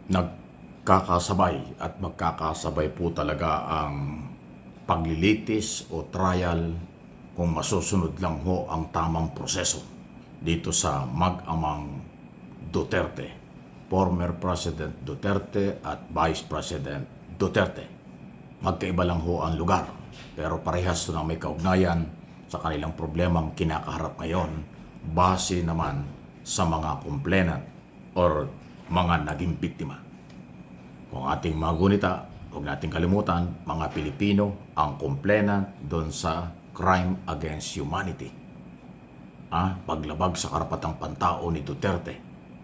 nagkakasabay at magkakasabay po talaga ang paglilitis o trial kung masusunod lang ho ang tamang proseso dito sa mag-amang Duterte, former President Duterte at Vice President Duterte. Magkaiba lang ho ang lugar, pero parehas na may kaugnayan sa kanilang problemang kinakaharap ngayon base naman sa mga complainant or mga naging biktima. Kung ating magunita, huwag nating kalimutan, mga Pilipino ang complainant doon sa crime against humanity. Paglabag sa karapatang pantao ni Duterte.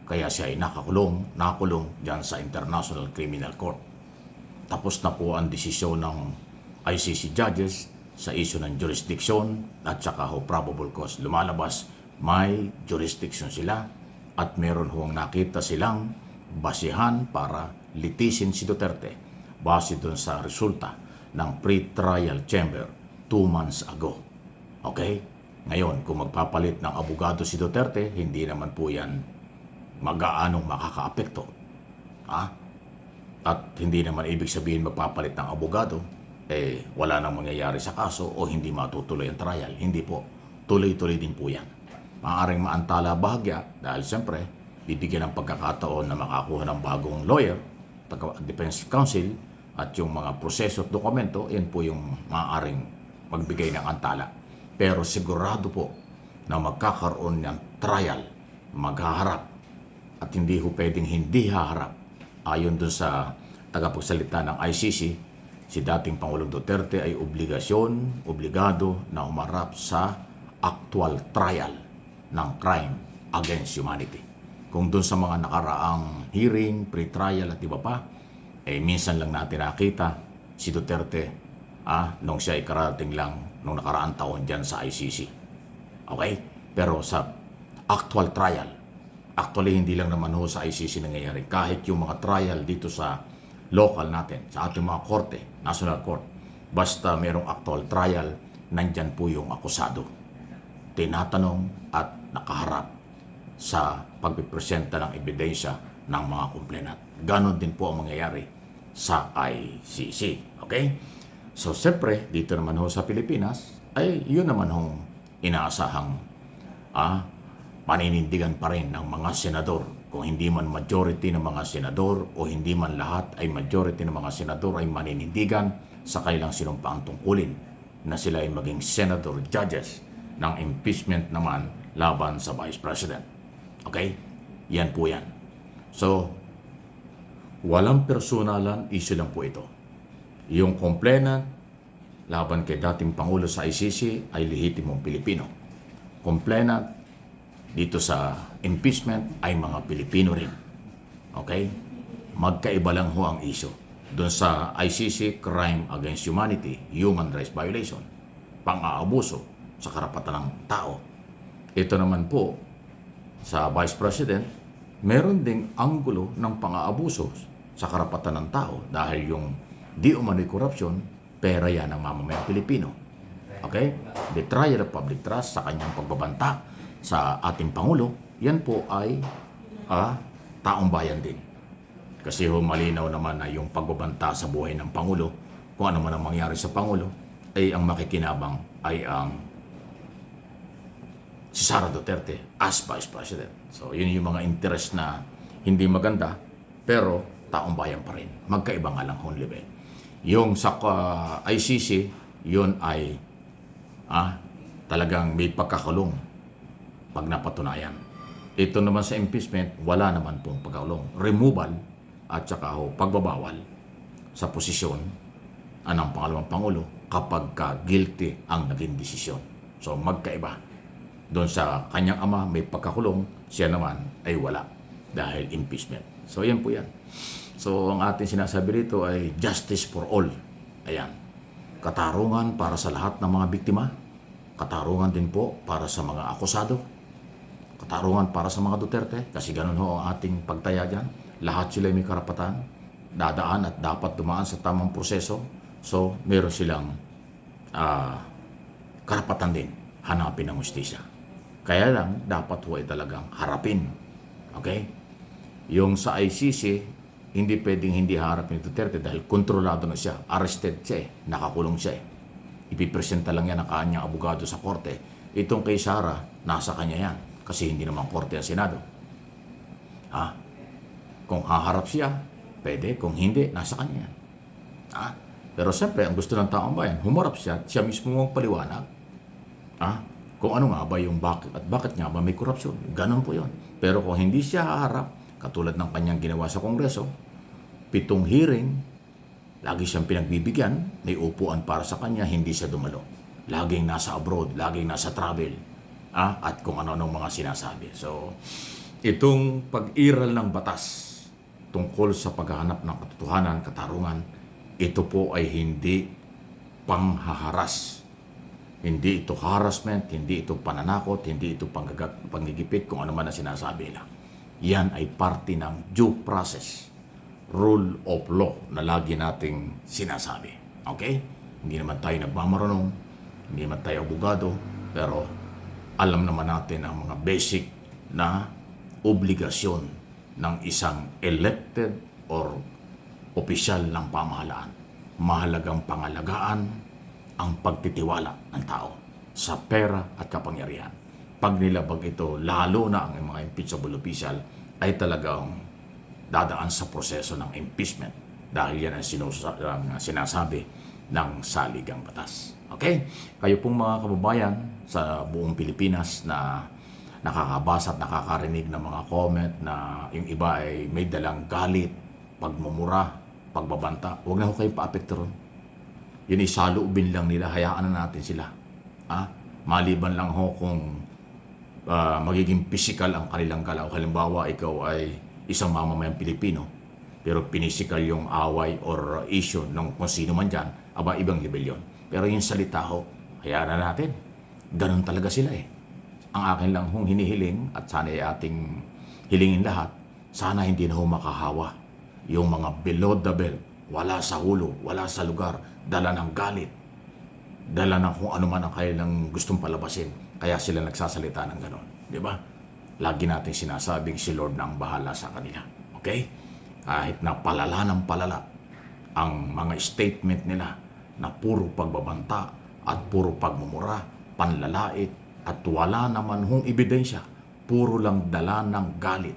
Kaya siya ay nakulong dyan sa International Criminal Court. Tapos na po ang desisyon ng ICC judges sa issue ng jurisdiction at saka ho probable cause. Lumalabas, may jurisdiction sila at meron huwang nakita silang basihan para litisin si Duterte base doon sa resulta ng pre-trial chamber 2 months ago. Okay? Ngayon, kung magpapalit ng abogado si Duterte, hindi naman po yan mag-aanong makakaapekto. At hindi naman ibig sabihin magpapalit ng abogado, wala nang mangyayari sa kaso o hindi matutuloy ang trial. Hindi po. Tuloy-tuloy din po yan. Maaaring maantala bahagya dahil siyempre, bibigyan ng pagkakataon na makakuha ng bagong lawyer, defense counsel, at yung mga proseso at dokumento, yan po yung maaaring magbigay ng antala. Pero sigurado po na magkakaroon ng trial, maghaharap, at hindi ho pwedeng hindi haharap. Ayon doon sa tagapagsalita ng ICC, si dating Pangulong Duterte ay obligado na umarap sa actual trial ng crime against humanity. Kung doon sa mga nakaraang hearing, pre-trial at iba pa, minsan lang natin nakita si Duterte nung siya ay karating lang nung nakaraang taon dyan sa ICC. Okay? Pero sa actual trial, actually hindi lang naman ho sa ICC nangyayari. Kahit yung mga trial dito sa local natin, sa ating mga korte, national court, basta merong actual trial, nandyan po yung akusado. Tinatanong at nakaharap sa pagpipresenta ng ebidensya ng mga complainant. Ganon din po ang mangyayari sa ICC. Okay? So, siyempre, dito naman ho sa Pilipinas, ay yun naman hong inaasahang paninindigan pa rin ng mga senador. Kung hindi man majority ng mga senador o hindi man lahat ay majority ng mga senador ay maninindigan sa kailang sinumpaang tungkulin na sila ay maging senador judges ng impeachment naman laban sa Vice President. Okay? Yan po yan. So, walang personalan, issue lang po ito. Yung complainant laban kay dating Pangulo sa ICC ay lehitimong Pilipino. Complainant dito sa impeachment ay mga Pilipino rin. Okay? Magkaiba lang ho ang issue. Doon sa ICC, crime against humanity, human rights violation, pang-aabuso sa karapatan ng tao. Ito naman po, sa Vice President, meron ding anggulo ng pang-aabuso sa karapatan ng tao dahil yung di umano'y corruption, pera yan ng mamamayang Pilipino. Okay? The trial of public trust sa kanyang pagbabanta sa ating Pangulo, yan po ay taong bayan din. Kasi malinaw naman na yung pagbabanta sa buhay ng Pangulo, kung ano man ang mangyari sa Pangulo, ay ang makikinabang ay ang si Sara Duterte as Vice President. So, yun yung mga interest na hindi maganda, pero taong bayan pa rin. Magkaiba nga lang hong level. Yung sa ICC, yun ay talagang may pagkakulong pag napatunayan. Ito naman sa impeachment, wala naman pong pagkakulong. Removal at saka pagbabawal sa posisyon ng pangalawang Pangulo kapag guilty ang naging desisyon. So magkaiba. Doon sa kanyang ama may pagkakulong, siya naman ay wala dahil impeachment. So yan po yan. So ang ating sinasabi dito ay justice for all. Ayan. Katarungan para sa lahat ng mga biktima. Katarungan din po para sa mga akusado. Katarungan para sa mga Duterte. Kasi ganun ho ang ating pagtaya dyan. Lahat sila may karapatan, dadaan at dapat dumaan sa tamang proseso. So meron silang karapatan din hanapin ang hustisya. Kaya lang, dapat ho ay talagang harapin. Okay? Yung sa ICC, hindi pwedeng hindi harap ni Duterte dahil kontrolado na siya. Arrested siya nakakulong siya Ipipresenta lang yan ang kanyang abogado sa korte. Itong kay Sara, nasa kanya yan. Kasi hindi naman korte ang Senado. Kung haharap siya, pwede. Kung hindi, nasa kanya yan. Pero siyempre, ang gusto ng taong bayan, humarap siya, siya mismo ang paliwanag. Kung ano nga ba yung bakit at bakit nga ba may korupsyon. Ganon po yun. Pero kung hindi siya haharap, katulad ng kanyang ginawa sa Kongreso, 7 hearing, lagi siyang pinagbibigyan, may upuan para sa kanya, hindi siya dumalo. Laging nasa abroad, laging nasa travel, at kung ano-anong mga sinasabi. So, itong pag-iral ng batas tungkol sa paghahanap ng katotohanan, katarungan, ito po ay hindi panghaharas. Hindi ito harassment, hindi ito pananakot, hindi ito panggigipit, kung ano man ang sinasabi nila. Yan ay parte ng due process, rule of law na lagi nating sinasabi. Okay? Hindi naman tayo nagmamarunong, hindi naman tayo abogado, pero alam naman natin ang mga basic na obligasyon ng isang elected or opisyal ng pamahalaan. Mahalagang pangalagaan ang pagtitiwala ng tao sa pera at kapangyarihan. Pag nilabag ito, lalo na ang mga impeachable official, ay talagang dadaan sa proseso ng impeachment dahil yan ang sinasabi ng saligang batas. Okay? Kayo pong mga kababayan sa buong Pilipinas na nakakabasa at nakakarinig ng mga comment na yung iba ay may dalang galit, pagmumura, pagbabanta, huwag na ho kayong paapekto ron. Yun ay saloobin lang nila, hayaan na natin sila. Maliban lang ho kung magiging physical ang kanilang galaw. Halimbawa, ikaw ay isang mamamayang Pilipino, pero physical yung away or issue ng kung sino man dyan, ibang level yun. Pero yung salita ho, hayaan na natin. Ganun talaga sila Ang akin lang hong hinihiling, at sana ay ating hilingin lahat, sana hindi na ho makahawa yung mga below the belt, wala sa hulo, wala sa lugar, dala ng galit, dala ng kung ano man ang kailang gustong palabasin. Kaya sila nagsasalita ng gano'n. Di ba? Lagi natin sinasabing si Lord na ang bahala sa kanila. Okay? Kahit na palala ng palala ang mga statement nila na puro pagbabanta at puro pagmumura, panlalait, at wala naman hong ebidensya, puro lang dala ng galit.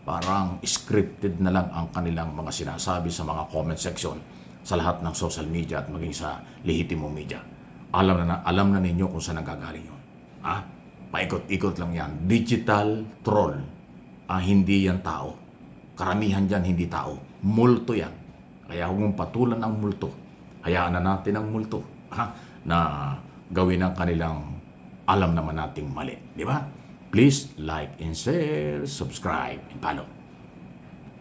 Parang scripted na lang ang kanilang mga sinasabi sa mga comment section sa lahat ng social media at maging sa lehitimo media. Alam na ninyo kung saan nanggagaling yun. Paikot-ikot lang yan. Digital troll. Hindi yan tao. Karamihan dyan hindi tao. Multo yan. Kaya huwag mong patulan ang multo. Hayaan na natin ang multo na gawin ang kanilang alam naman nating mali. Di ba? Please like and share, subscribe, and follow.